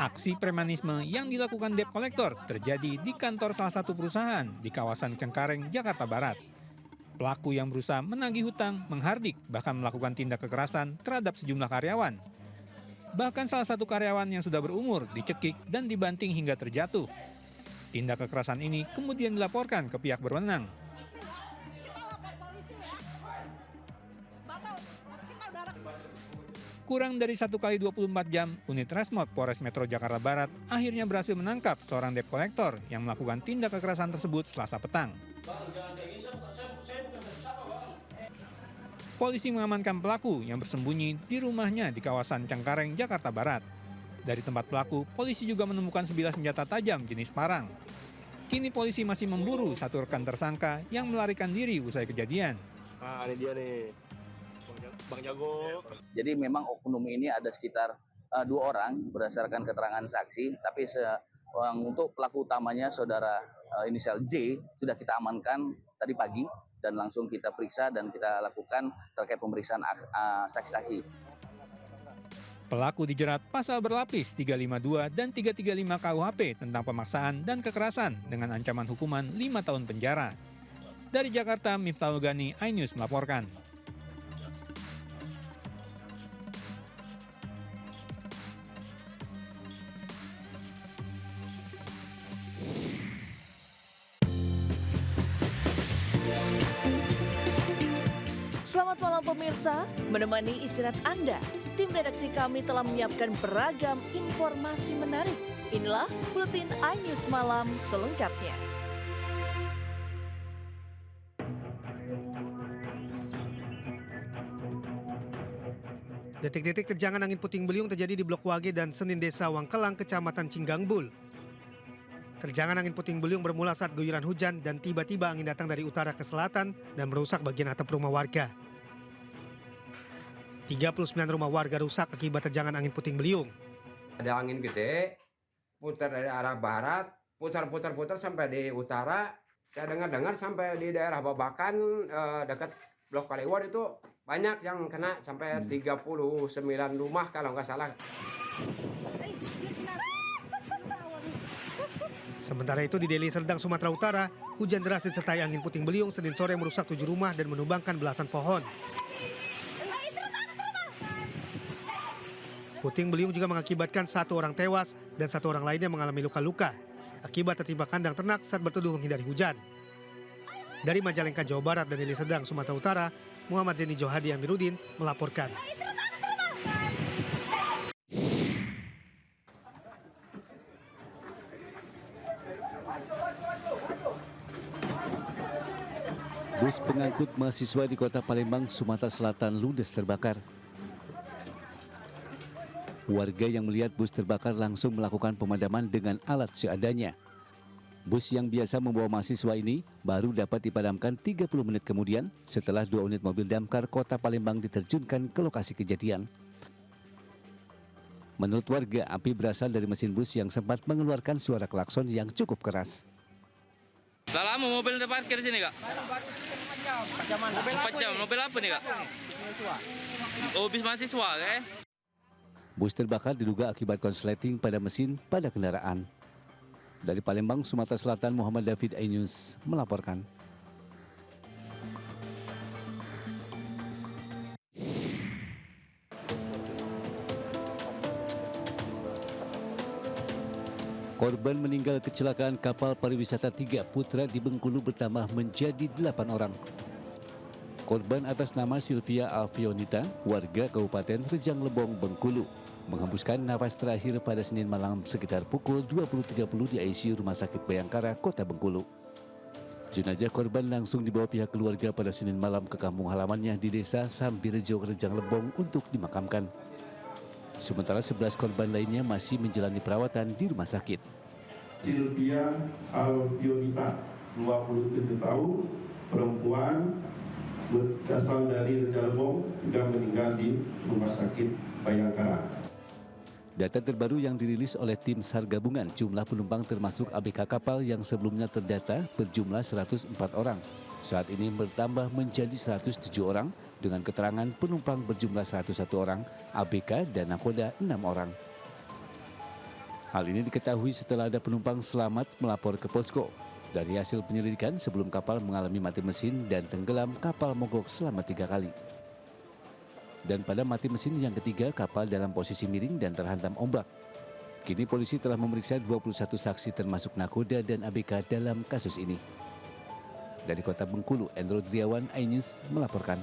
Aksi premanisme yang dilakukan debt collector terjadi di kantor salah satu perusahaan di kawasan Cengkareng, Jakarta Barat. Pelaku yang berusaha menagih hutang menghardik bahkan melakukan tindak kekerasan terhadap sejumlah karyawan. Bahkan salah satu karyawan yang sudah berumur dicekik dan dibanting hingga terjatuh. Tindak kekerasan ini kemudian dilaporkan ke pihak berwenang. Kurang dari 1 kali 24 jam, unit Resmob Polres Metro Jakarta Barat akhirnya berhasil menangkap seorang debt collector yang melakukan tindak kekerasan tersebut Selasa petang. Polisi mengamankan pelaku yang bersembunyi di rumahnya di kawasan Cengkareng, Jakarta Barat. Dari tempat pelaku, polisi juga menemukan sebilah senjata tajam jenis parang. Kini polisi masih memburu satu rekan tersangka yang melarikan diri usai kejadian. Nah, ini dia nih, Bang Jago. Jadi memang oknum ini ada sekitar 2 orang berdasarkan keterangan saksi, tapi untuk pelaku utamanya saudara inisial J sudah kita amankan tadi pagi dan langsung kita periksa dan kita lakukan terkait pemeriksaan saksi-saksi. Pelaku dijerat pasal berlapis 352 dan 335 KUHP tentang pemaksaan dan kekerasan dengan ancaman hukuman 5 tahun penjara. Dari Jakarta, Miftahul Gani, iNews melaporkan. Selamat malam pemirsa, menemani istirahat Anda, tim redaksi kami telah menyiapkan beragam informasi menarik. Inilah Buletin iNews Malam selengkapnya. Detik-detik terjangan angin puting beliung terjadi di Blok Wage dan Senin Desa Wangkelang, Kecamatan Cinggangbul. Terjangan angin puting beliung bermula saat guyuran hujan dan tiba-tiba angin datang dari utara ke selatan dan merusak bagian atap rumah warga. 39 rumah warga rusak akibat terjangan angin puting beliung. Ada angin gede, putar dari arah barat, putar sampai di utara. Saya dengar sampai di daerah Babakan, dekat Blok Kaliwar itu banyak yang kena sampai 39 rumah kalau nggak salah. Sementara itu di Deli Serdang, Sumatera Utara, hujan deras disertai angin puting beliung Senin sore merusak 7 rumah dan menumbangkan belasan pohon. Puting beliung juga mengakibatkan 1 orang tewas dan 1 orang lainnya mengalami luka-luka akibat tertimpa kandang ternak saat berteduh menghindari hujan. Dari Majalengka, Jawa Barat dan Deli Serdang, Sumatera Utara, Muhammad Zeni Johadi Amiruddin melaporkan. Bus pengangkut mahasiswa di Kota Palembang, Sumatera Selatan ludes terbakar. Warga yang melihat bus terbakar langsung melakukan pemadaman dengan alat seadanya. Bus yang biasa membawa mahasiswa ini baru dapat dipadamkan 30 menit kemudian setelah 2 unit mobil damkar Kota Palembang diterjunkan ke lokasi kejadian. Menurut warga, api berasal dari mesin bus yang sempat mengeluarkan suara klakson yang cukup keras. Sudah lama mobil terparkir sini, Kak? 4 jam. Mobil apa nih, Kak? Oh, bis mahasiswa, Kak? Bus terbakar diduga akibat konsleting pada mesin pada kendaraan. Dari Palembang, Sumatera Selatan, Muhammad David, iNews melaporkan. Korban meninggal kecelakaan kapal pariwisata 3 Putra di Bengkulu bertambah menjadi 8 orang. Korban atas nama Sylvia Alfionita, warga Kabupaten Rejang Lebong, Bengkulu, menghembuskan nafas terakhir pada Senin malam sekitar pukul 20.30 di ICU Rumah Sakit Bayangkara, Kota Bengkulu. Jenazah korban langsung dibawa pihak keluarga pada Senin malam ke kampung halamannya di Desa Sambirejo, Rejang Lebong untuk dimakamkan. Sementara 11 korban lainnya masih menjalani perawatan di rumah sakit. Sylvia Alfionita, 27 tahun, perempuan, berasal dari Rejang Lebong, juga meninggal di Rumah Sakit Bayangkara. Data terbaru yang dirilis oleh tim SAR gabungan, jumlah penumpang termasuk ABK kapal yang sebelumnya terdata berjumlah 104 orang. Saat ini bertambah menjadi 107 orang dengan keterangan penumpang berjumlah 101 orang, ABK dan nakoda 6 orang. Hal ini diketahui setelah ada penumpang selamat melapor ke posko. Dari hasil penyelidikan, sebelum kapal mengalami mati mesin dan tenggelam, kapal mogok selama 3 kali. Dan pada mati mesin yang ketiga, kapal dalam posisi miring dan terhantam ombak. Kini polisi telah memeriksa 21 saksi termasuk nakoda dan ABK dalam kasus ini. Dari kota Bengkulu, Endro Driawan, iNews melaporkan.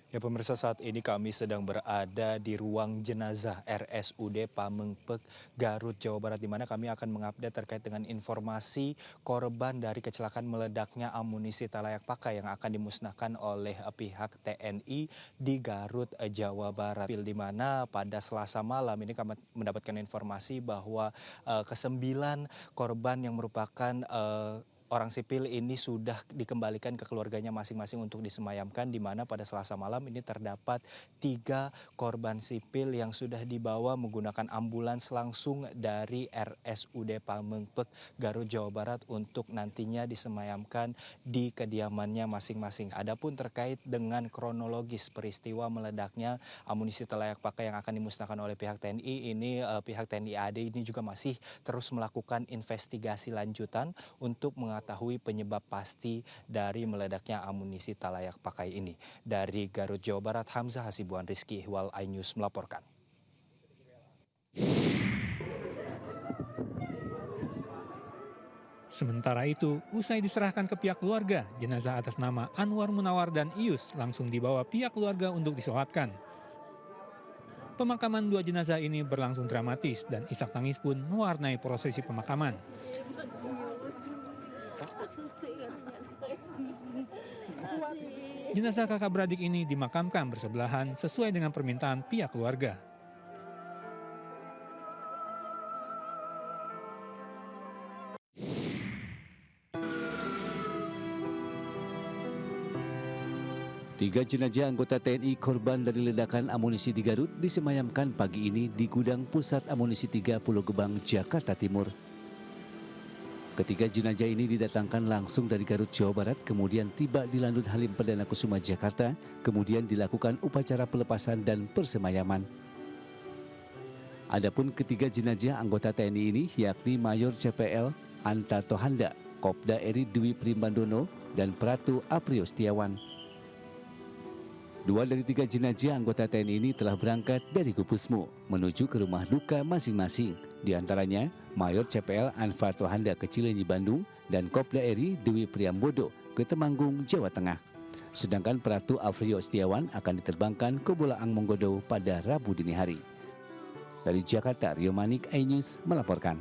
Ya pemirsa, saat ini kami sedang berada di ruang jenazah RSUD Pamengpeuk, Garut, Jawa Barat, di mana kami akan mengupdate terkait dengan informasi korban dari kecelakaan meledaknya amunisi tak layak pakai yang akan dimusnahkan oleh pihak TNI di Garut, Jawa Barat. Di mana pada Selasa malam ini kami mendapatkan informasi bahwa ke-9 korban yang merupakan orang sipil ini sudah dikembalikan ke keluarganya masing-masing untuk disemayamkan, di mana pada Selasa malam ini terdapat 3 korban sipil yang sudah dibawa menggunakan ambulans langsung dari RSUD Pamengpeuk, Garut, Jawa Barat untuk nantinya disemayamkan di kediamannya masing-masing. Adapun terkait dengan kronologis peristiwa meledaknya amunisi tak layak pakai yang akan dimusnahkan oleh pihak TNI, ini pihak TNI AD ini juga masih terus melakukan investigasi lanjutan untuk mengetahui penyebab pasti dari meledaknya amunisi tak layak pakai ini. Dari Garut, Jawa Barat, Hamzah Hasibuan Rizky Ihwal, iNews melaporkan. Sementara itu, usai diserahkan ke pihak keluarga, jenazah atas nama Anwar Munawar dan Ius langsung dibawa pihak keluarga untuk disolatkan. Pemakaman 2 jenazah ini berlangsung dramatis dan isak tangis pun mewarnai prosesi pemakaman. Jenazah kakak beradik ini dimakamkan bersebelahan sesuai dengan permintaan pihak keluarga. Tiga jenazah anggota TNI korban dari ledakan amunisi di Garut disemayamkan pagi ini di Gudang Pusat Amunisi 3 Pulau Gebang, Jakarta Timur. Ketiga jenazah ini didatangkan langsung dari Garut, Jawa Barat, kemudian tiba di Landut Halim Perdana Kusuma, Jakarta, kemudian dilakukan upacara pelepasan dan persemayaman. Adapun ketiga jenazah anggota TNI ini yakni Mayor CPL Anta Tohanda, Kopda Eri Dwi Primbandono, dan Pratu Aprio Setiawan. 2 dari 3 jenazah anggota TNI ini telah berangkat dari Kupusmu menuju ke rumah duka masing-masing. Di antaranya Mayor CPL Anfa Tohanda ke Cileunyi, Bandung, dan Kopda Eri Dwi Priambodo ke Temanggung, Jawa Tengah. Sedangkan Pratu Aprio Setiawan akan diterbangkan ke Bolaang Monggodo pada Rabu dini hari. Dari Jakarta, Rio Manik, iNews melaporkan.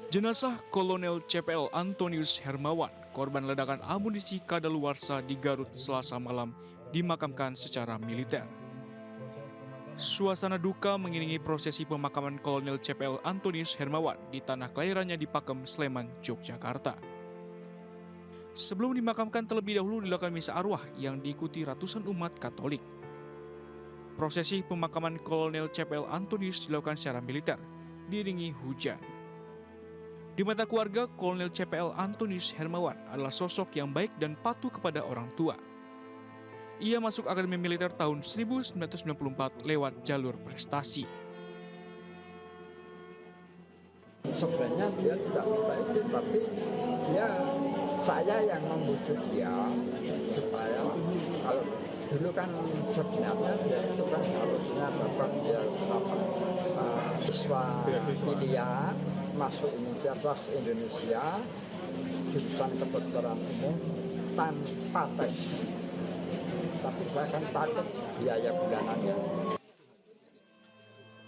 Jenazah Kolonel CPL Antonius Hermawan, korban ledakan amunisi kadaluarsa di Garut Selasa malam, dimakamkan secara militer. Suasana duka mengiringi prosesi pemakaman Kolonel CPL Antonius Hermawan di tanah kelahirannya di Pakem, Sleman, Yogyakarta. Sebelum dimakamkan terlebih dahulu dilakukan misa arwah yang diikuti ratusan umat Katolik. Prosesi pemakaman Kolonel CPL Antonius dilakukan secara militer, diiringi hujan. Di mata keluarga, Kolonel CPL Antonius Hermawan adalah sosok yang baik dan patuh kepada orang tua. Ia masuk Akademi Militer tahun 1994 lewat jalur prestasi. Sebenarnya dia tidak minta izin, tapi saya yang membujuk dia supaya kalau dulu kan sebenarnya dia itu kan harusnya dapat dia siswa media masuk Universitas Indonesia jurusan kedokteran umum tanpa tes, tapi saya kan takut biaya bulanannya.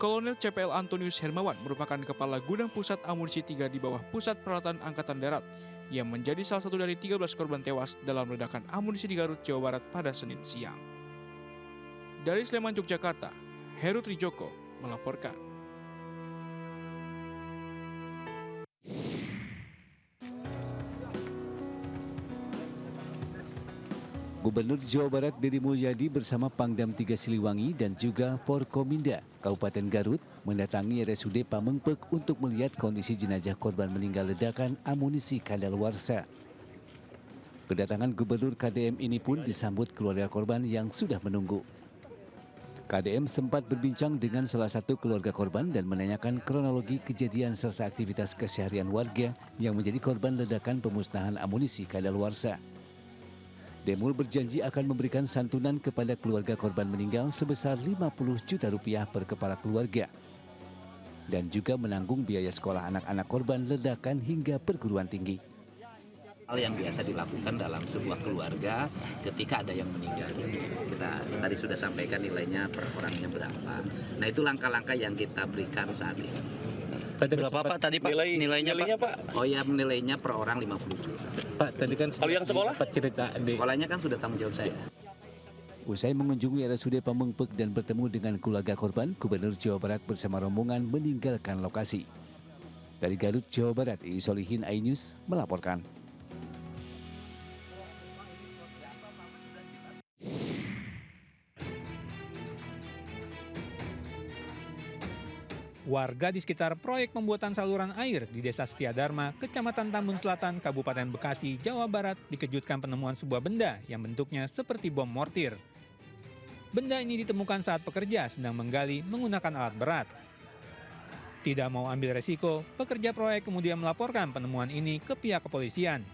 Kolonel CPL Antonius Hermawan merupakan Kepala Gudang Pusat Amunisi 3 di bawah Pusat Peralatan Angkatan Darat yang menjadi salah satu dari 13 korban tewas dalam ledakan amunisi di Garut, Jawa Barat pada Senin siang. Dari Sleman, Yogyakarta, Heru Trijoko melaporkan. Gubernur Jawa Barat Deddy Mulyadi bersama Pangdam 3 Siliwangi dan juga Forkominda Kabupaten Garut mendatangi RSUD Pamengpeuk untuk melihat kondisi jenazah korban meninggal ledakan amunisi kadaluarsa. Kedatangan Gubernur KDM ini pun disambut keluarga korban yang sudah menunggu. KDM sempat berbincang dengan salah satu keluarga korban dan menanyakan kronologi kejadian serta aktivitas keseharian warga yang menjadi korban ledakan pemusnahan amunisi kadaluarsa. Demul berjanji akan memberikan santunan kepada keluarga korban meninggal sebesar 50 juta rupiah per kepala keluarga. Dan juga menanggung biaya sekolah anak-anak korban ledakan hingga perguruan tinggi. Hal yang biasa dilakukan dalam sebuah keluarga ketika ada yang meninggal. Kita tadi sudah sampaikan nilainya per orangnya berapa. Nah itu langkah-langkah yang kita berikan saat ini. Berapa Pak tadi Pak? Nilainya Pak? Oh ya, nilainya per orang 50 juta. Pak tadi kan kalau yang sekolah? Sekolahnya kan sudah tanggung jawab saya. Usai mengunjungi RSUD Pamengpeuk dan bertemu dengan keluarga korban, Gubernur Jawa Barat bersama rombongan meninggalkan lokasi. Dari Garut, Jawa Barat, Iis Solihin, iNews melaporkan. Warga di sekitar proyek pembuatan saluran air di Desa Setiadharma, Kecamatan Tambun Selatan, Kabupaten Bekasi, Jawa Barat dikejutkan penemuan sebuah benda yang bentuknya seperti bom mortir. Benda ini ditemukan saat pekerja sedang menggali menggunakan alat berat. Tidak mau ambil resiko, pekerja proyek kemudian melaporkan penemuan ini ke pihak kepolisian.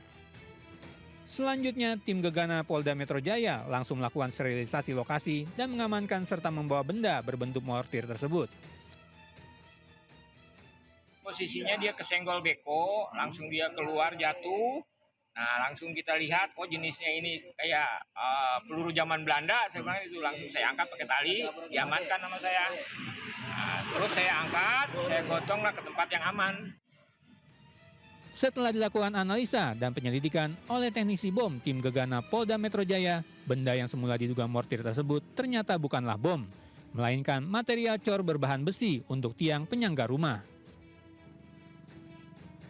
Selanjutnya, tim Gegana Polda Metro Jaya langsung melakukan sterilisasi lokasi dan mengamankan serta membawa benda berbentuk mortir tersebut. Posisinya dia kesenggol beko, langsung dia keluar jatuh. Nah langsung kita lihat, oh jenisnya ini kayak peluru zaman Belanda. Saya bilang itu langsung saya angkat pakai tali, diamankan sama saya. Nah, terus saya angkat, saya gotonglah ke tempat yang aman. Setelah dilakukan analisa dan penyelidikan oleh teknisi bom tim Gegana Polda Metro Jaya, benda yang semula diduga mortir tersebut ternyata bukanlah bom, melainkan material cor berbahan besi untuk tiang penyangga rumah.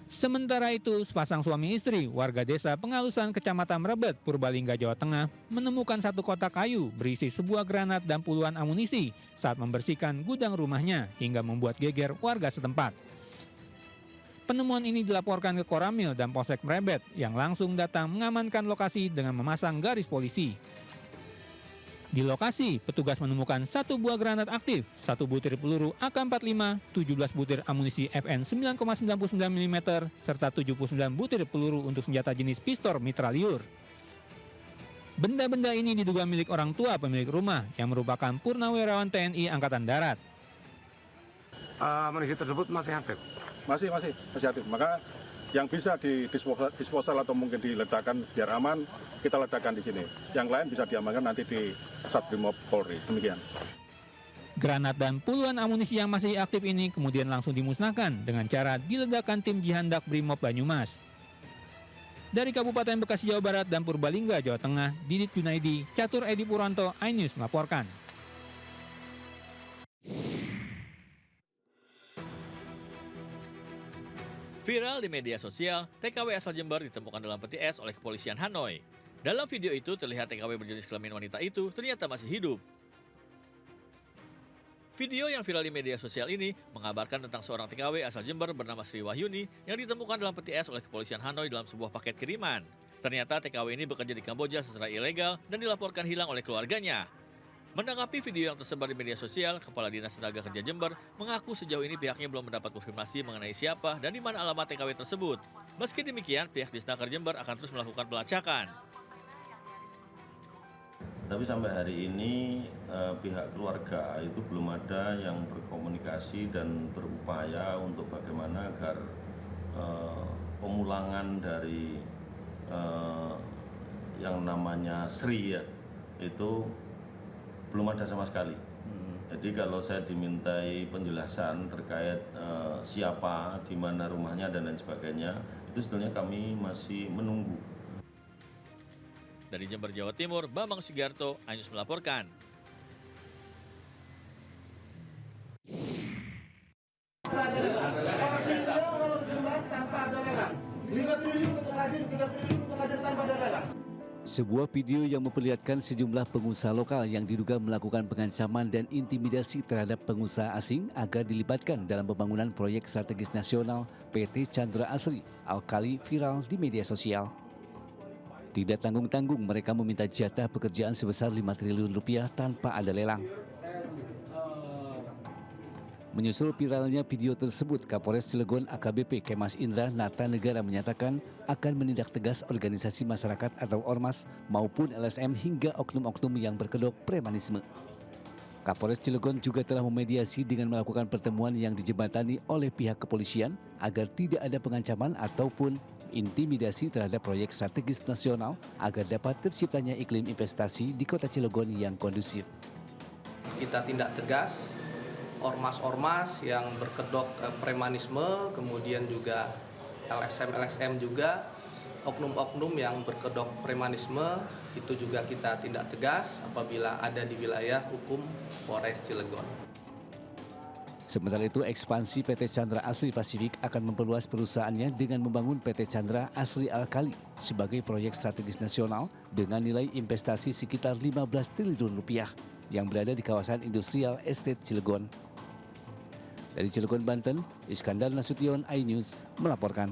Sementara itu, sepasang suami istri warga desa Pengalusan Kecamatan Mrebet, Purbalingga, Jawa Tengah menemukan satu kotak kayu berisi sebuah granat dan puluhan amunisi saat membersihkan gudang rumahnya hingga membuat geger warga setempat. Penemuan ini dilaporkan ke Koramil dan Polsek Mrebet yang langsung datang mengamankan lokasi dengan memasang garis polisi. Di lokasi, petugas menemukan satu buah granat aktif, satu butir peluru AK-45, 17 butir amunisi FN 9,99 mm, serta 79 butir peluru untuk senjata jenis pistol mitraliur. Benda-benda ini diduga milik orang tua pemilik rumah yang merupakan purnawirawan TNI Angkatan Darat. Amunisi tersebut masih aktif? Masih aktif. Maka yang bisa disposal atau mungkin diledakkan biar aman, kita ledakan di sini. Yang lain bisa diamankan nanti di Satbrimob Polri. Demikian. Granat dan puluhan amunisi yang masih aktif ini kemudian langsung dimusnahkan dengan cara diledakkan tim Jihandak Brimob Banyumas. Dari Kabupaten Bekasi, Jawa Barat dan Purbalingga, Jawa Tengah, Didit Junaidi, Catur Edi Puranto, iNews melaporkan. Viral di media sosial, TKW asal Jember ditemukan dalam peti es oleh kepolisian Hanoi. Dalam video itu terlihat TKW berjenis kelamin wanita itu ternyata masih hidup. Video yang viral di media sosial ini mengabarkan tentang seorang TKW asal Jember bernama Sri Wahyuni yang ditemukan dalam peti es oleh kepolisian Hanoi dalam sebuah paket kiriman. Ternyata TKW ini bekerja di Kamboja secara ilegal dan dilaporkan hilang oleh keluarganya. Menanggapi video yang tersebar di media sosial, Kepala Dinas Tenaga Kerja Jember mengaku sejauh ini pihaknya belum mendapat konfirmasi mengenai siapa dan di mana alamat TKW tersebut. Meski demikian, pihak Disnaker Jember akan terus melakukan pelacakan. Tapi sampai hari ini pihak keluarga itu belum ada yang berkomunikasi dan berupaya untuk bagaimana agar pemulangan dari yang namanya Sri ya, itu belum ada sama sekali. Jadi kalau saya dimintai penjelasan terkait siapa, di mana rumahnya dan lain sebagainya, itu sebenarnya kami masih menunggu. Dari Jember, Jawa Timur, Bambang Sugiarto, iNews melaporkan. Sebuah video yang memperlihatkan sejumlah pengusaha lokal yang diduga melakukan pengancaman dan intimidasi terhadap pengusaha asing agar dilibatkan dalam pembangunan proyek strategis nasional PT Chandra Asri Alkali viral di media sosial. Tidak tanggung-tanggung mereka meminta jatah pekerjaan sebesar 5 triliun rupiah tanpa ada lelang. Menyusul viralnya video tersebut, Kapolres Cilegon AKBP Kemas Indra Nata Negara menyatakan akan menindak tegas organisasi masyarakat atau ormas maupun LSM hingga oknum-oknum yang berkedok premanisme. Kapolres Cilegon juga telah memediasi dengan melakukan pertemuan yang dijembatani oleh pihak kepolisian agar tidak ada pengancaman ataupun intimidasi terhadap proyek strategis nasional agar dapat terciptanya iklim investasi di Kota Cilegon yang kondusif. Kita tindak tegas ormas-ormas yang berkedok premanisme, kemudian juga LSM juga, oknum-oknum yang berkedok premanisme, itu juga kita tindak tegas apabila ada di wilayah hukum Polres Cilegon. Sementara itu, ekspansi PT Chandra Asri Pasifik akan memperluas perusahaannya dengan membangun PT Chandra Asri Alkali sebagai proyek strategis nasional dengan nilai investasi sekitar 15 triliun rupiah yang berada di kawasan industrial estate Cilegon. Dari Cilegon, Banten, Iskandar Nasution, iNews melaporkan.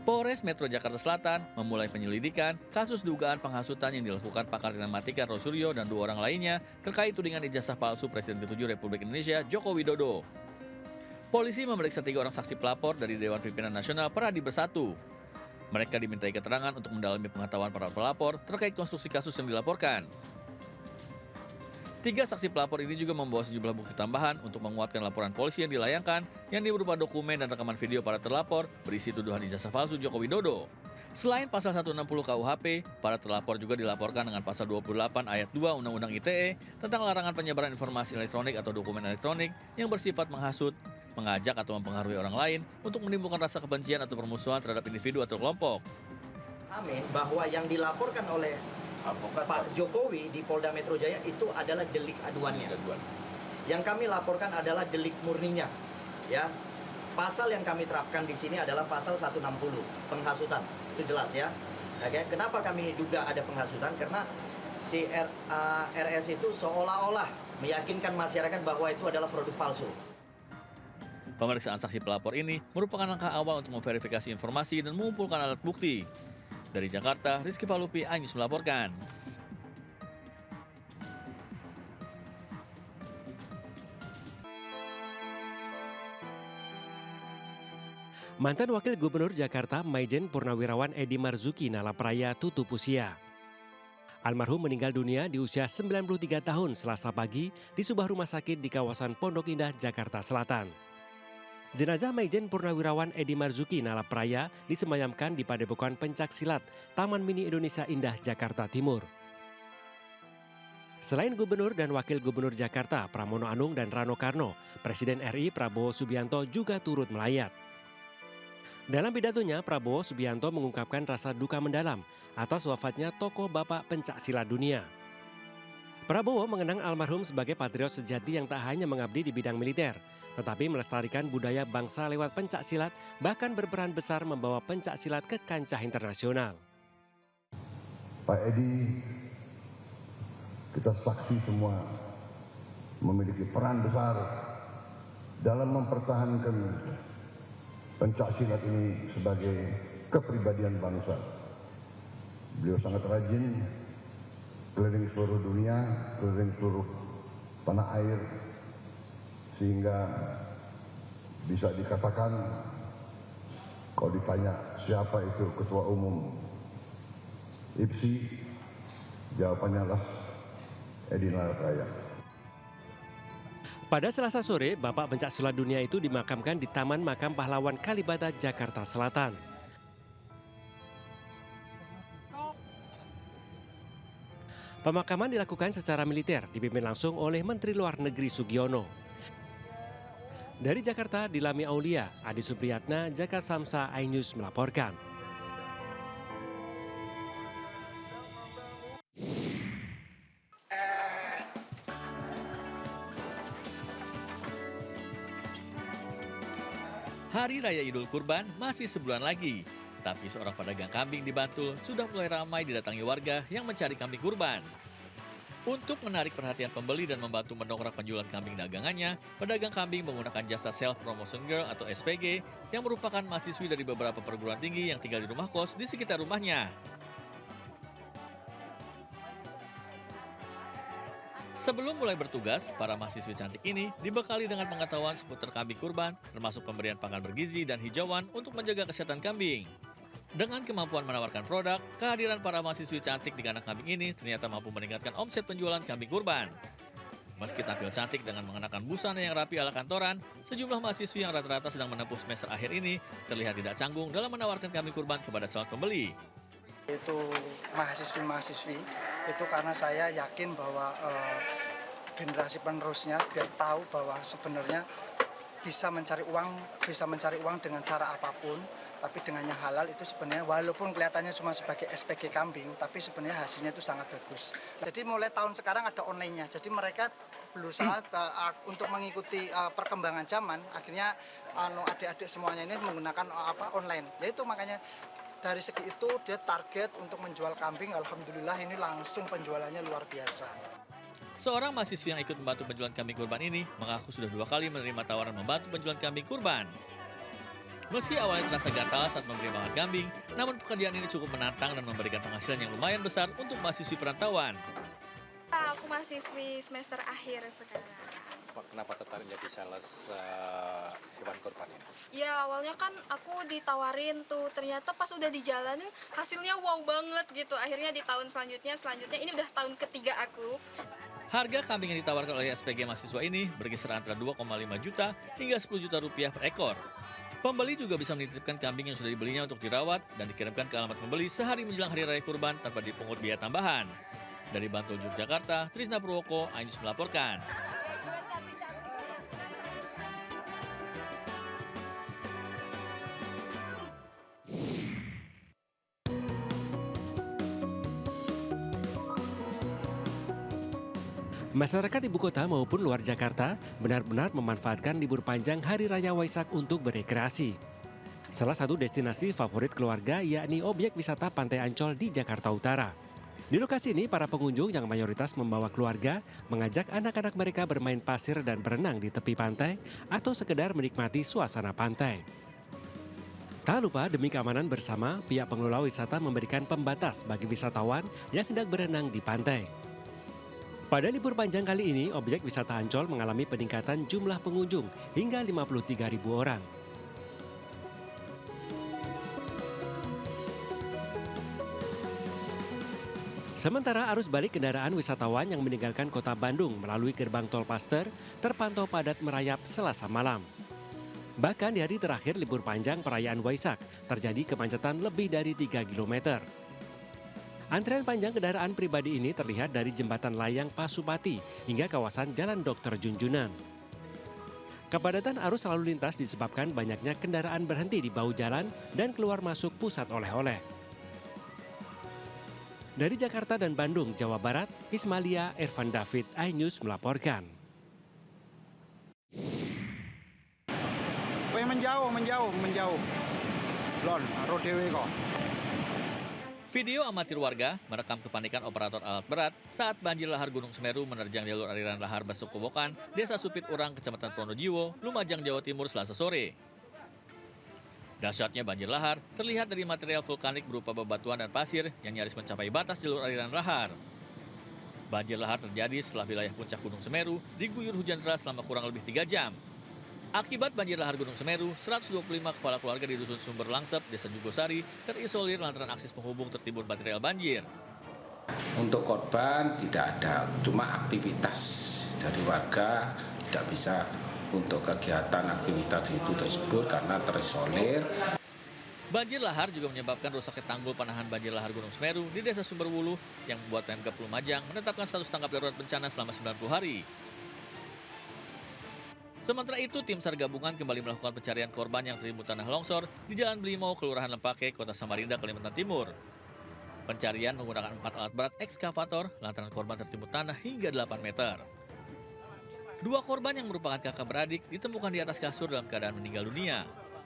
Polres Metro Jakarta Selatan memulai penyelidikan kasus dugaan penghasutan yang dilakukan pakar dinamatika Rosuryo dan 2 orang lainnya terkait tudingan ijazah palsu Presiden ke-7 Republik Indonesia Joko Widodo. Polisi memeriksa 3 orang saksi pelapor dari Dewan Pimpinan Nasional Peradi Bersatu. Mereka dimintai keterangan untuk mendalami pengetahuan para pelapor terkait konstruksi kasus yang dilaporkan. 3 saksi pelapor ini juga membawa sejumlah bukti tambahan untuk menguatkan laporan polisi yang dilayangkan, yang berupa dokumen dan rekaman video para terlapor berisi tuduhan ijazah palsu Joko Widodo. Selain pasal 160 KUHP, para terlapor juga dilaporkan dengan pasal 28 ayat 2 Undang-Undang ITE tentang larangan penyebaran informasi elektronik atau dokumen elektronik yang bersifat menghasut, mengajak atau mempengaruhi orang lain untuk menimbulkan rasa kebencian atau permusuhan terhadap individu atau kelompok. Amin bahwa yang dilaporkan oleh Pak Jokowi di Polda Metro Jaya itu adalah delik aduannya. Yang kami laporkan adalah delik murninya. Ya. Pasal yang kami terapkan di sini adalah pasal 160, penghasutan. Itu jelas ya. Oke, kenapa kami duga ada penghasutan? Karena si RS itu seolah-olah meyakinkan masyarakat bahwa itu adalah produk palsu. Pemeriksaan saksi pelapor ini merupakan langkah awal untuk memverifikasi informasi dan mengumpulkan alat bukti. Dari Jakarta, Rizky Palupi, iNews melaporkan. Mantan Wakil Gubernur Jakarta Maijen Purnawirawan Edi Marzuki Nalapraya tutup usia. Almarhum meninggal dunia di usia 93 tahun Selasa pagi di sebuah rumah sakit di kawasan Pondok Indah, Jakarta Selatan. Jenazah Maijen Purnawirawan Edi Marzuki Nalapraya disemayamkan di Padepokan Pencaksilat, Taman Mini Indonesia Indah, Jakarta Timur. Selain Gubernur dan Wakil Gubernur Jakarta Pramono Anung dan Rano Karno, Presiden RI Prabowo Subianto juga turut melayat. Dalam pidatonya, Prabowo Subianto mengungkapkan rasa duka mendalam atas wafatnya tokoh Bapak Pencaksilat dunia. Prabowo mengenang almarhum sebagai patriot sejati yang tak hanya mengabdi di bidang militer, tetapi melestarikan budaya bangsa lewat pencaksilat, bahkan berperan besar membawa pencaksilat ke kancah internasional. Pak Edi, kita saksi semua memiliki peran besar dalam mempertahankan pencaksilat ini sebagai kepribadian bangsa. Beliau sangat rajin keliling seluruh dunia, keliling seluruh tanah air, sehingga bisa dikatakan kalau ditanya siapa itu ketua umum IPSI, jawabannya adalah Edi Nalapraya. Pada Selasa sore, Bapak Pencaksilat dunia itu dimakamkan di Taman Makam Pahlawan Kalibata, Jakarta Selatan. Pemakaman dilakukan secara militer, dipimpin langsung oleh Menteri Luar Negeri Sugiono. Dari Jakarta, Dilami Aulia, Adi Supriyatna, Jaka Samsa, iNews melaporkan. Hari Raya Idul Kurban masih sebulan lagi, tapi seorang pedagang kambing di Bantul sudah mulai ramai didatangi warga yang mencari kambing kurban. Untuk menarik perhatian pembeli dan membantu mendongkrak penjualan kambing dagangannya, pedagang kambing menggunakan jasa Self Promotion Girl atau SPG yang merupakan mahasiswi dari beberapa perguruan tinggi yang tinggal di rumah kos di sekitar rumahnya. Sebelum mulai bertugas, para mahasiswi cantik ini dibekali dengan pengetahuan seputar kambing kurban, termasuk pemberian pakan bergizi dan hijauan untuk menjaga kesehatan kambing. Dengan kemampuan menawarkan produk, kehadiran para mahasiswi cantik di kandang kambing ini ternyata mampu meningkatkan omset penjualan kambing kurban. Meski tampil cantik dengan mengenakan busana yang rapi ala kantoran, sejumlah mahasiswi yang rata-rata sedang menempuh semester akhir ini terlihat tidak canggung dalam menawarkan kambing kurban kepada calon pembeli. Itu mahasiswi-mahasiswi, itu karena saya yakin bahwa generasi penerusnya biar tahu bahwa sebenarnya bisa mencari uang dengan cara apapun, tapi dengan yang halal itu sebenarnya walaupun kelihatannya cuma sebagai SPG kambing, tapi sebenarnya hasilnya itu sangat bagus. Jadi mulai tahun sekarang ada online-nya, jadi mereka berusaha untuk mengikuti perkembangan zaman, akhirnya adik-adik semuanya ini menggunakan online. Yaitu makanya dari segi itu dia target untuk menjual kambing, alhamdulillah ini langsung penjualannya luar biasa. Seorang mahasiswi yang ikut membantu penjualan kambing kurban ini mengaku sudah 2 kali menerima tawaran membantu penjualan kambing kurban. Meski awalnya terasa gatal saat memberi makan kambing, namun pekerjaan ini cukup menantang dan memberikan penghasilan yang lumayan besar untuk mahasiswi perantauan. Aku mahasiswi semester akhir sekarang. Kenapa tertarik jadi sales hewan kurban ini? Ya awalnya kan aku ditawarin tuh, ternyata pas udah dijalanin hasilnya wow banget gitu. Akhirnya di tahun selanjutnya ini udah tahun ketiga aku. Harga kambing yang ditawarkan oleh SPG mahasiswa ini berkisar antara 2,5 juta hingga 10 juta rupiah per ekor. Pembeli juga bisa menitipkan kambing yang sudah dibelinya untuk dirawat dan dikirimkan ke alamat pembeli sehari menjelang Hari Raya Kurban tanpa dipungut biaya tambahan. Dari Bantul, Yogyakarta, Trisna Purwoko, iNews melaporkan. Masyarakat ibu kota maupun luar Jakarta benar-benar memanfaatkan libur panjang Hari Raya Waisak untuk berekreasi. Salah satu destinasi favorit keluarga yakni objek wisata Pantai Ancol di Jakarta Utara. Di lokasi ini para pengunjung yang mayoritas membawa keluarga mengajak anak-anak mereka bermain pasir dan berenang di tepi pantai atau sekedar menikmati suasana pantai. Tak lupa demi keamanan bersama, pihak pengelola wisata memberikan pembatas bagi wisatawan yang hendak berenang di pantai. Pada libur panjang kali ini, objek wisata Ancol mengalami peningkatan jumlah pengunjung hingga 53.000 orang. Sementara arus balik kendaraan wisatawan yang meninggalkan kota Bandung melalui gerbang tol Paster terpantau padat merayap Selasa malam. Bahkan di hari terakhir libur panjang perayaan Waisak, terjadi kemacetan lebih dari 3 km. Antrean panjang kendaraan pribadi ini terlihat dari jembatan layang Pasupati hingga kawasan Jalan Dr. Junjunan. Kepadatan arus lalu lintas disebabkan banyaknya kendaraan berhenti di bahu jalan dan keluar masuk pusat oleh-oleh. Dari Jakarta dan Bandung, Jawa Barat, Ismalia Irfan David, iNews melaporkan. Menjauh. Lon, ro dewe kok. Video amatir warga merekam kepanikan operator alat berat saat banjir lahar Gunung Semeru menerjang jalur aliran lahar Besukobokan, Desa Supit Urang, Kecamatan Pronojiwo, Lumajang, Jawa Timur, Selasa sore. Dahsyatnya banjir lahar terlihat dari material vulkanik berupa bebatuan dan pasir yang nyaris mencapai batas jalur aliran lahar. Banjir lahar terjadi setelah wilayah puncak Gunung Semeru diguyur hujan deras selama kurang lebih 3 jam. Akibat banjir lahar Gunung Semeru, 125 kepala keluarga di Dusun Sumber Langsep, Desa Jugosari, terisolir lantaran akses penghubung tertimbun material banjir. Untuk korban tidak ada, cuma aktivitas dari warga tidak bisa untuk kegiatan aktivitas itu tersebut karena terisolir. Banjir lahar juga menyebabkan rusaknya tanggul panahan banjir lahar Gunung Semeru di Desa Sumberwulu yang membuat Pemkab Lumajang menetapkan status tanggap darurat bencana selama 90 hari. Sementara itu, tim SAR gabungan kembali melakukan pencarian korban yang tertimbun tanah longsor di Jalan Belimau, Kelurahan Lempake, Kota Samarinda, Kalimantan Timur. Pencarian menggunakan 4 alat berat ekskavator lantaran korban tertimbun tanah hingga 8 meter. 2 korban yang merupakan kakak beradik ditemukan di atas kasur dalam keadaan meninggal dunia.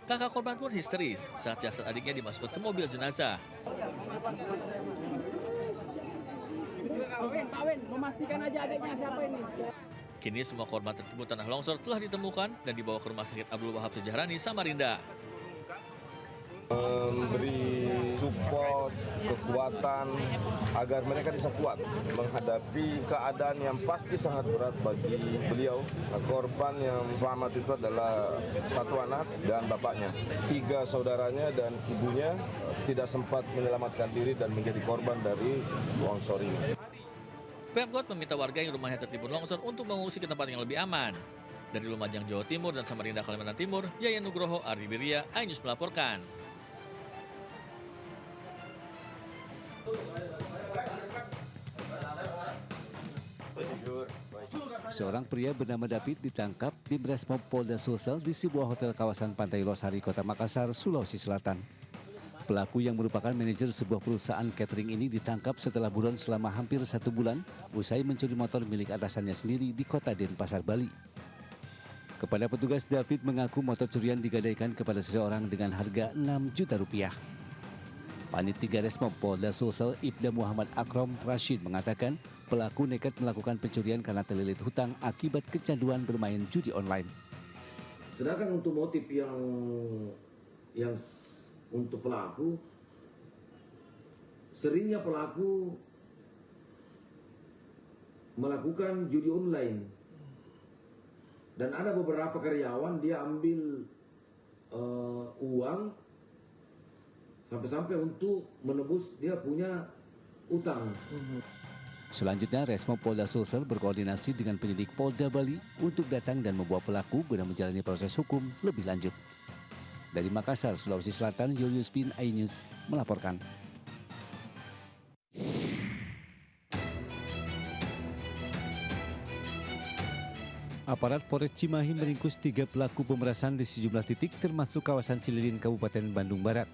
Kakak korban pun histeris saat jasad adiknya dimasukkan ke mobil jenazah. Pak Win, memastikan aja adiknya siapa ini. Kini semua korban tertimbun tanah longsor telah ditemukan dan dibawa ke Rumah Sakit Abdul Wahab Sejahrani, Samarinda. Memberi support, kekuatan agar mereka bisa kuat menghadapi keadaan yang pasti sangat berat bagi beliau. Korban yang selamat itu adalah satu anak dan bapaknya. 3 saudaranya dan ibunya tidak sempat menyelamatkan diri dan menjadi korban dari longsor ini. Pemkot meminta warga yang rumahnya tertimbun longsor untuk mengungsi ke tempat yang lebih aman. Dari Lumajang, Jawa Timur dan Samarinda, Kalimantan Timur, Yayan Nugroho, Ari Birya, iNews melaporkan. Seorang pria bernama David ditangkap di Resmob Polda Sulsel di sebuah hotel kawasan Pantai Losari, Kota Makassar, Sulawesi Selatan. Pelaku yang merupakan manajer sebuah perusahaan catering ini ditangkap setelah buron selama hampir 1 bulan usai mencuri motor milik atasannya sendiri di Kota Denpasar, Bali. Kepada petugas, David mengaku motor curian digadaikan kepada seseorang dengan harga 6 juta rupiah. Panit 3 Resmob Polda Sulsel, Ibda Muhammad Akrom Rashid mengatakan pelaku nekat melakukan pencurian karena terlilit hutang akibat kecanduan bermain judi online. Sedangkan untuk motif yang untuk pelaku, seringnya pelaku melakukan judi online. Dan ada beberapa karyawan dia ambil uang sampai-sampai untuk menebus dia punya utang. Selanjutnya, Resmob Polda Sulsel berkoordinasi dengan penyidik Polda Bali untuk datang dan membawa pelaku guna menjalani proses hukum lebih lanjut. Dari Makassar, Sulawesi Selatan, Julius Bin, iNews melaporkan. Aparat Polres Cimahi meringkus 3 pelaku pemerasan di sejumlah titik termasuk kawasan Cililin, Kabupaten Bandung Barat.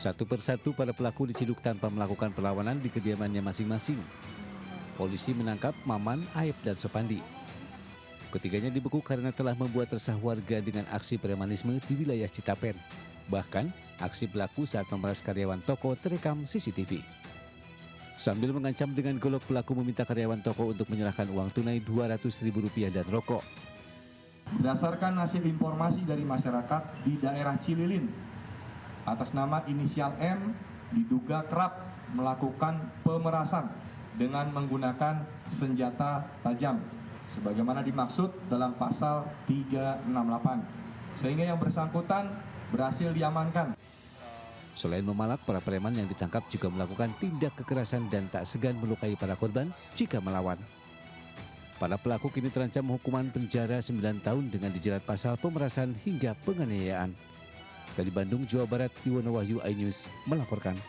Satu persatu para pelaku diciduk tanpa melakukan perlawanan di kediamannya masing-masing. Polisi menangkap Maman, Aib, dan Sopandi. Ketiganya dibekuk karena telah membuat resah warga dengan aksi premanisme di wilayah Citapen. Bahkan, aksi pelaku saat memeras karyawan toko terekam CCTV. Sambil mengancam dengan golok, pelaku meminta karyawan toko untuk menyerahkan uang tunai Rp200.000 dan rokok. Berdasarkan hasil informasi dari masyarakat di daerah Cililin, atas nama inisial M diduga kerap melakukan pemerasan dengan menggunakan senjata tajam sebagaimana dimaksud dalam pasal 368, sehingga yang bersangkutan berhasil diamankan. Selain memalak, para preman yang ditangkap juga melakukan tindak kekerasan dan tak segan melukai para korban jika melawan. Para pelaku kini terancam hukuman penjara 9 tahun dengan dijerat pasal pemerasan hingga penganiayaan. Dari Bandung, Jawa Barat, Iwono Wahyu, iNews melaporkan.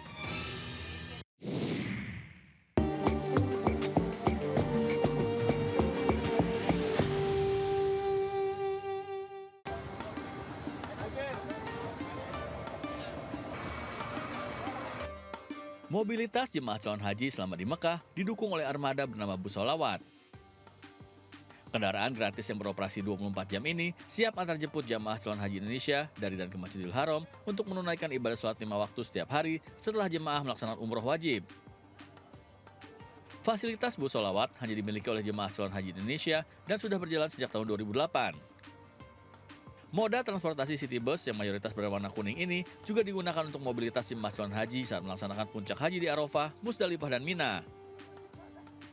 Mobilitas jemaah calon haji selama di Mekah didukung oleh armada bernama Bus Sholawat. Kendaraan gratis yang beroperasi 24 jam ini siap antar jemput jamaah calon haji Indonesia dari dan ke Masjidil Haram untuk menunaikan ibadah sholat 5 waktu setiap hari setelah jemaah melaksanakan umroh wajib. Fasilitas Bus Sholawat hanya dimiliki oleh jemaah calon haji Indonesia dan sudah berjalan sejak tahun 2008. Moda transportasi City Bus yang mayoritas berwarna kuning ini juga digunakan untuk mobilitas jemaah calon haji saat melaksanakan puncak haji di Arafah, Musdalifah, dan Mina.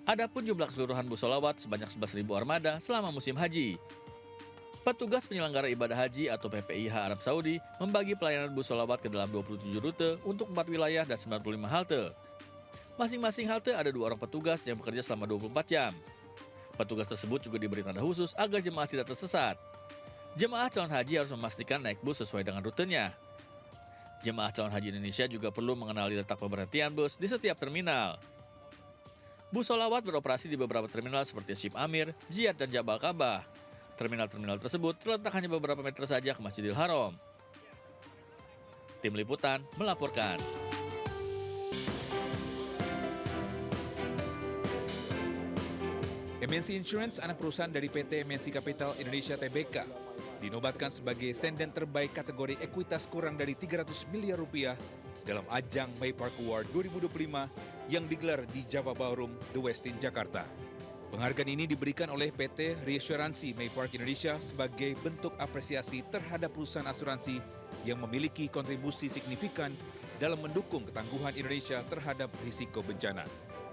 Adapun jumlah keseluruhan bus sholawat sebanyak 11.000 armada selama musim haji. Petugas penyelenggara ibadah haji atau PPIH Arab Saudi membagi pelayanan bus sholawat ke dalam 27 rute untuk 4 wilayah dan 95 halte. Masing-masing halte ada 2 orang petugas yang bekerja selama 24 jam. Petugas tersebut juga diberi tanda khusus agar jemaah tidak tersesat. Jemaah calon haji harus memastikan naik bus sesuai dengan rutenya. Jemaah calon haji Indonesia juga perlu mengenali letak pemberhentian bus di setiap terminal. Bus sholawat beroperasi di beberapa terminal seperti Ship Amir, Jiyad, dan Jabal Kabah. Terminal-terminal tersebut terletak hanya beberapa meter saja ke Masjidil Haram. Tim Liputan melaporkan. MNC Insurance, anak perusahaan dari PT MNC Capital Indonesia Tbk, dinobatkan sebagai senden terbaik kategori ekuitas kurang dari 300 miliar rupiah dalam ajang May Park Award 2025 yang digelar di Java Ballroom, The Westin, Jakarta. Penghargaan ini diberikan oleh PT Reassuransi May Park Indonesia sebagai bentuk apresiasi terhadap perusahaan asuransi yang memiliki kontribusi signifikan dalam mendukung ketangguhan Indonesia terhadap risiko bencana.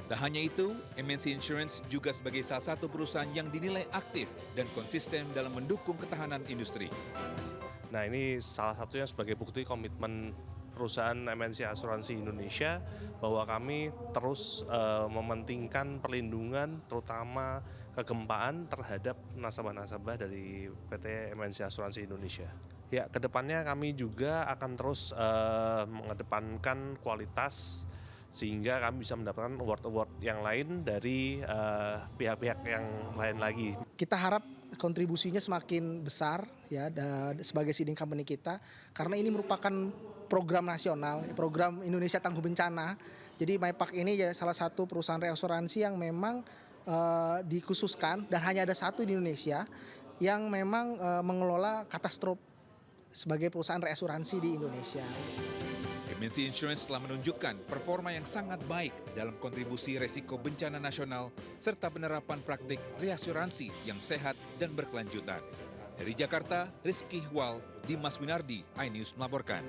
Tak hanya itu, MNC Insurance juga sebagai salah satu perusahaan yang dinilai aktif dan konsisten dalam mendukung ketahanan industri. Nah, ini salah satunya sebagai bukti komitmen perusahaan MNC Asuransi Indonesia bahwa kami terus mementingkan perlindungan terutama kegempaan terhadap nasabah-nasabah dari PT MNC Asuransi Indonesia. Ya, kedepannya kami juga akan terus mengedepankan kualitas sehingga kami bisa mendapatkan award-award yang lain dari pihak-pihak yang lain lagi. Kita harap kontribusinya semakin besar ya sebagai seeding company kita karena ini merupakan program nasional, program Indonesia Tangguh Bencana. Jadi MyPark ini ya salah satu perusahaan reasuransi yang memang dikhususkan dan hanya ada satu di Indonesia yang memang mengelola katastrofe sebagai perusahaan reasuransi di Indonesia. MNC Insurance telah menunjukkan performa yang sangat baik dalam kontribusi resiko bencana nasional serta penerapan praktik reasuransi yang sehat dan berkelanjutan. Dari Jakarta, Rizky Hwal, Dimas Winardi, iNews melaporkan.